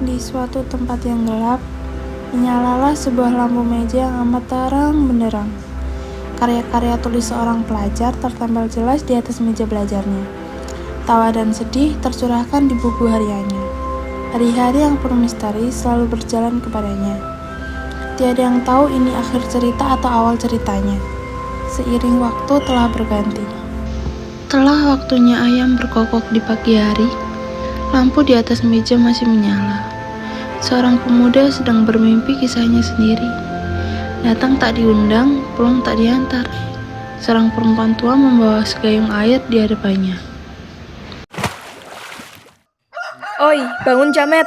Di suatu tempat yang gelap, menyalalah sebuah lampu meja yang amat terang benderang. Karya-karya tulis seorang pelajar tertempel jelas di atas meja belajarnya. Tawa dan sedih tercurahkan di buku hariannya. Hari-hari yang penuh misteri selalu berjalan kepadanya. Tiada yang tahu ini akhir cerita atau awal ceritanya. Seiring waktu telah berganti. Telah waktunya ayam berkokok di pagi hari, lampu di atas meja masih menyala. Seorang pemuda sedang bermimpi kisahnya sendiri. Datang tak diundang, pulang tak diantar. Seorang perempuan tua membawa segayung air di hadapannya. Oi, bangun Jamet.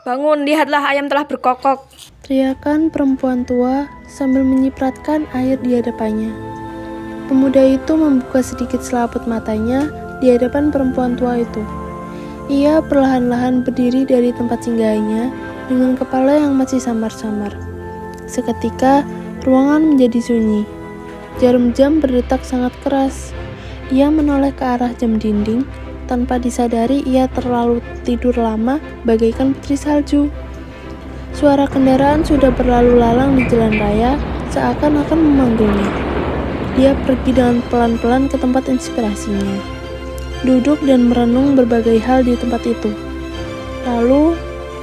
Bangun, lihatlah ayam telah berkokok. Teriakan perempuan tua sambil menyipratkan air di hadapannya. Pemuda itu membuka sedikit selaput matanya di hadapan perempuan tua itu. Ia perlahan-lahan berdiri dari tempat singgahnya dengan kepala yang masih samar-samar. Seketika, ruangan menjadi sunyi. Jarum jam berdetak sangat keras. Ia menoleh ke arah jam dinding. Tanpa disadari, ia terlalu tidur lama bagaikan putri salju. Suara kendaraan sudah berlalu lalang di jalan raya, seakan-akan memanggilnya. Dia pergi dengan pelan-pelan ke tempat inspirasinya. Duduk dan merenung berbagai hal di tempat itu. Lalu,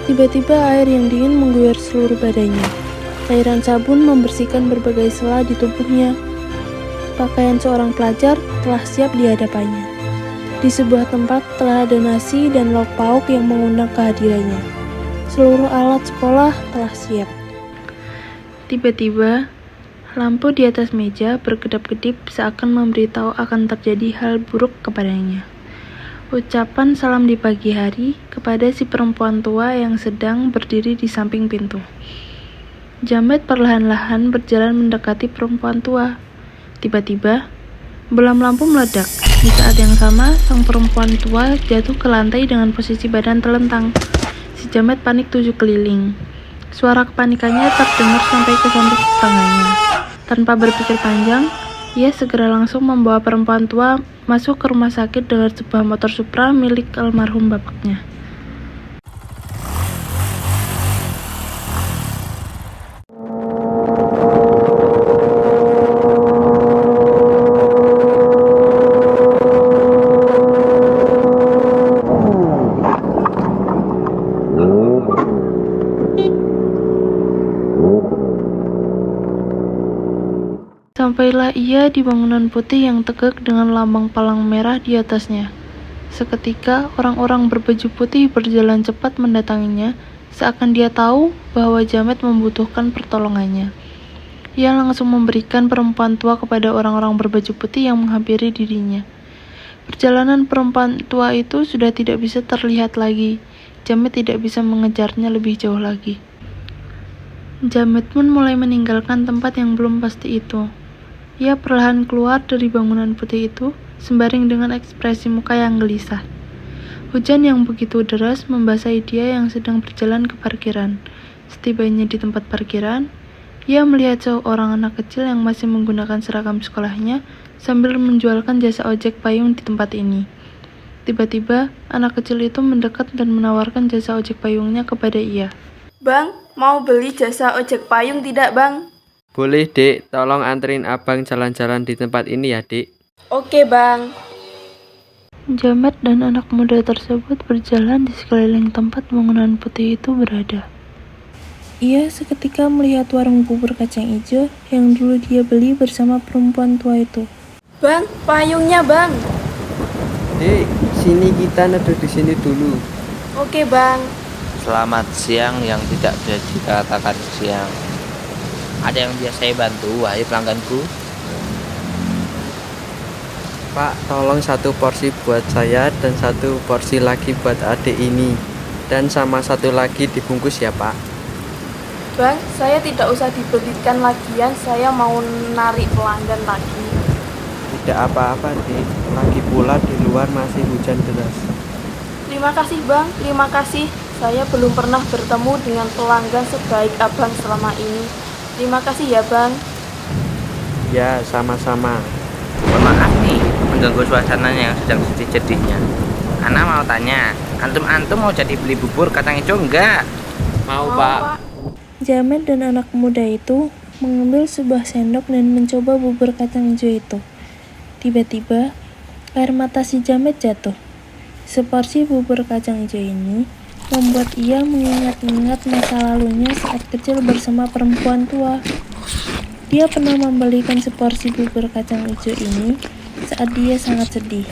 tiba-tiba air yang dingin mengguyur seluruh badannya. Cairan sabun membersihkan berbagai sela di tubuhnya. Pakaian seorang pelajar telah siap di hadapannya. Di sebuah tempat telah ada nasi dan lauk pauk yang mengundang kehadirannya. Seluruh alat sekolah telah siap. Tiba-tiba, lampu di atas meja berkedap-kedip seakan memberitahu akan terjadi hal buruk kepadanya. Ucapan salam di pagi hari kepada si perempuan tua yang sedang berdiri di samping pintu. Jamet perlahan-lahan berjalan mendekati perempuan tua. Tiba-tiba, bolam lampu meledak. Di saat yang sama, sang perempuan tua jatuh ke lantai dengan posisi badan telentang. Si Jamet panik 7 keliling. Suara kepanikannya terdengar sampai ke samping tangannya. Tanpa berpikir panjang, ia segera langsung membawa perempuan tua masuk ke rumah sakit dengan sebuah motor Supra milik almarhum bapaknya. Sampailah ia di bangunan putih yang tegak dengan lambang palang merah di atasnya. Seketika, orang-orang berbaju putih berjalan cepat mendatanginya, seakan dia tahu bahwa Jamet membutuhkan pertolongannya. Ia langsung memberikan perempuan tua kepada orang-orang berbaju putih yang menghampiri dirinya. Perjalanan perempuan tua itu sudah tidak bisa terlihat lagi. Jamet tidak bisa mengejarnya lebih jauh lagi. Jamet pun mulai meninggalkan tempat yang belum pasti itu. Ia perlahan keluar dari bangunan putih itu, sembaring dengan ekspresi muka yang gelisah. Hujan yang begitu deras membasahi dia yang sedang berjalan ke parkiran. Setibanya di tempat parkiran, ia melihat seorang anak kecil yang masih menggunakan seragam sekolahnya sambil menjualkan jasa ojek payung di tempat ini. Tiba-tiba, anak kecil itu mendekat dan menawarkan jasa ojek payungnya kepada ia. Bang, mau beli jasa ojek payung tidak, Bang? Boleh, Dek. Tolong anterin abang jalan-jalan di tempat ini ya, Dek. Oke, Bang. Jamet dan anak muda tersebut berjalan di sekeliling tempat bangunan putih itu berada. Ia seketika melihat warung bubur kacang hijau yang dulu dia beli bersama perempuan tua itu. Bang, payungnya, Bang. Dek, sini kita neduh di sini dulu. Oke, Bang. Selamat siang yang tidak bisa dikatakan siang. Ada yang bisa saya bantu, wahai pelangganku? Pak, tolong 1 porsi buat saya dan 1 porsi lagi buat adik ini. Dan sama 1 lagi dibungkus ya, Pak. Bang, saya tidak usah dibelikan lagian, saya mau narik pelanggan lagi. Tidak apa-apa, Dek. Lagi pula di luar masih hujan deras. Terima kasih, Bang. Terima kasih. Saya belum pernah bertemu dengan pelanggan sebaik Abang selama ini. Terima kasih ya, Bang. Ya, sama-sama. Mohon maaf nih, mengganggu suasananya yang sedang sedih-sedihnya. Ana mau tanya, antum mau jadi beli bubur kacang hijau enggak? Mau, Pak. Jamet dan anak muda itu mengambil sebuah sendok dan mencoba bubur kacang hijau itu. Tiba-tiba, air mata si Jamet jatuh. Seporsi bubur kacang hijau ini membuat ia mengingat-ingat masa lalunya saat kecil bersama perempuan tua. Dia pernah membelikan seporsi bubur kacang hijau ini saat dia sangat sedih.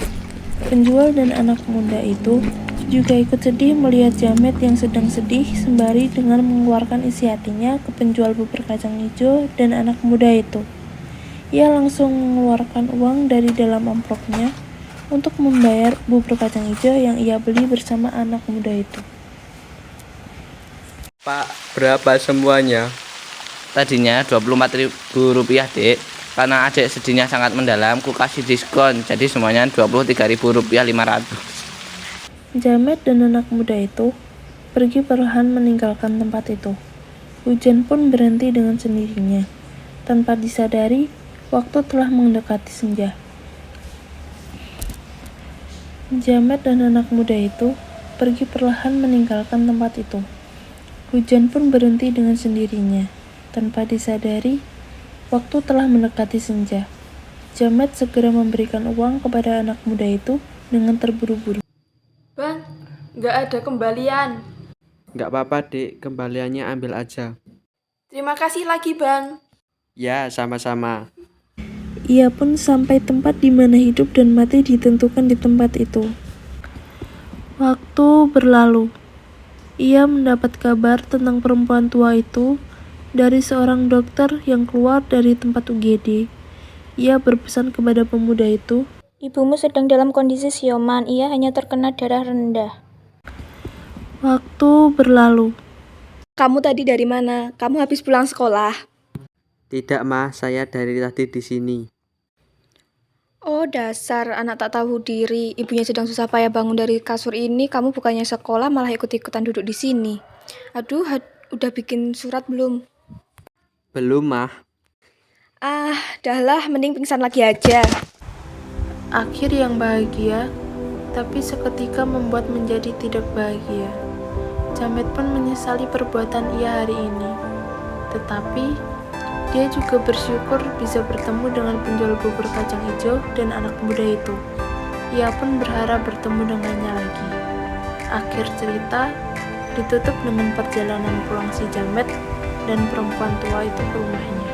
Penjual dan anak muda itu juga ikut sedih melihat Jamet yang sedang sedih sembari dengan mengeluarkan isi hatinya ke penjual bubur kacang hijau dan anak muda itu. Ia langsung mengeluarkan uang dari dalam amplopnya untuk membayar bubur kacang hijau yang ia beli bersama anak muda itu. Pak, berapa semuanya? Tadinya Rp24.000, Dek. Karena adik sedihnya sangat mendalam, ku kasih diskon. Jadi semuanya Rp23.500. Jamet dan anak muda itu pergi perlahan meninggalkan tempat itu. Hujan pun berhenti dengan sendirinya. Tanpa disadari, waktu telah mendekati senja. Jamet dan anak muda itu pergi perlahan meninggalkan tempat itu. Hujan pun berhenti dengan sendirinya. Tanpa disadari, waktu telah mendekati senja. Jamet segera memberikan uang kepada anak muda itu dengan terburu-buru. Bang, nggak ada kembalian. Nggak apa-apa, Dek. Kembaliannya ambil aja. Terima kasih lagi, Bang. Ya, sama-sama. Ia pun sampai tempat di mana hidup dan mati ditentukan di tempat itu. Waktu berlalu. Ia mendapat kabar tentang perempuan tua itu dari seorang dokter yang keluar dari tempat UGD. Ia berpesan kepada pemuda itu, Ibumu sedang dalam kondisi sioman, ia hanya terkena darah rendah. waktu berlalu. Kamu tadi dari mana? Kamu habis pulang sekolah? Tidak, Ma. Saya dari tadi di sini. Oh, dasar anak tak tahu diri. Ibunya sedang susah payah bangun dari kasur ini. Kamu bukannya sekolah malah ikut-ikutan duduk di sini. Aduh, udah bikin surat belum? Belum, Ma. Dahlah, mending pingsan lagi aja. Akhir yang bahagia, tapi seketika membuat menjadi tidak bahagia. Jamet pun menyesali perbuatan ia hari ini. Tetapi dia juga bersyukur bisa bertemu dengan penjual bubur kacang hijau dan anak muda itu. Ia pun berharap bertemu dengannya lagi. Akhir cerita ditutup dengan perjalanan pulang si Jamet dan perempuan tua itu ke rumahnya.